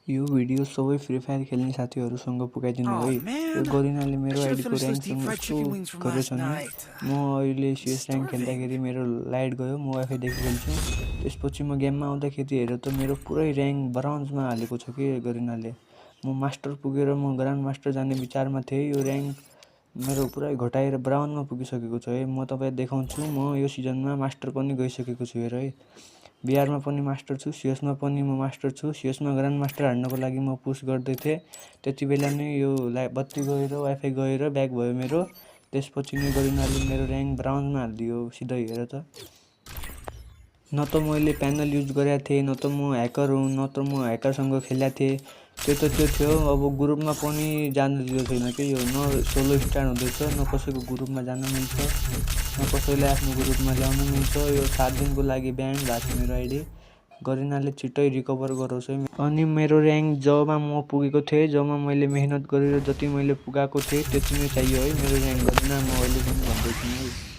यो भिडियो सबै free fire खेल्ने साथीहरूसँग पुगाइदिनु है। यो गरिनाले मेरो आइडीको ऱ्याङ्कसँग यस्तो गरेछ नि, म अहिले सिएस ऱ्याङ्क खेल्दाखेरि मेरो लाइट गयो, म वाइफाईदेखि खेल्छु। त्यसपछि म गेममा आउँदाखेरि हेर त मेरो पुरै ऱ्याङ्क ब्रोन्जमा हालेको छ कि गरिनाले। म मास्टर पुगेर म ग्रान्ड मास्टर जाने विचारमा थिएँ, यो ऱ्याङ्क मेरो पुरै घटाएर ब्राउनमा पुगिसकेको छ है। म तपाईँलाई देखाउँछु, म यो सिजनमा मास्टर पनि गइसकेको छु हेर है। बिआरमा पनि मास्टर छु, सिएसमा पनि म मास्टर छु। सिएसमा ग्रान्ड मास्टर हान्नको लागि म पुस गर्दै थिएँ, त्यति बेला नै यो बत्ती गएर वाइफाई गएर ब्याक भयो मेरो। त्यसपछि नै गरिनाले मेरो ऱ्याङ्क ब्राउनमा हालिदियो सिधै हेर त। न त मैले प्यानल युज गरेको थिएँ, न त म ह्याकर हुँ, न त म ह्याकरसँग खेलेको थिएँ। त्यो त त्यो थियो, अब ग्रुपमा पनि जानु दिएको छैन कि यो। न सोलो स्टार्ट हुँदैछ, न कसैको ग्रुपमा जान मिल्छ, न कसैले आफ्नो ग्रुपमा ल्याउन मिल्छ। यो 7 दिनको लागि ब्यान भएको छ मेरो आइडी। गरिनाले छिट्टै रिकभर गरोस् है। अनि मेरो ऱ्याङ्क जबमा म पुगेको थिएँ, जबमा मैले मेहनत गरेर जति मैले पुगाएको थिएँ त्यति नै चाहियो है मेरो ऱ्याङ्क। गरिना म अहिले पनि भन्दैछु है।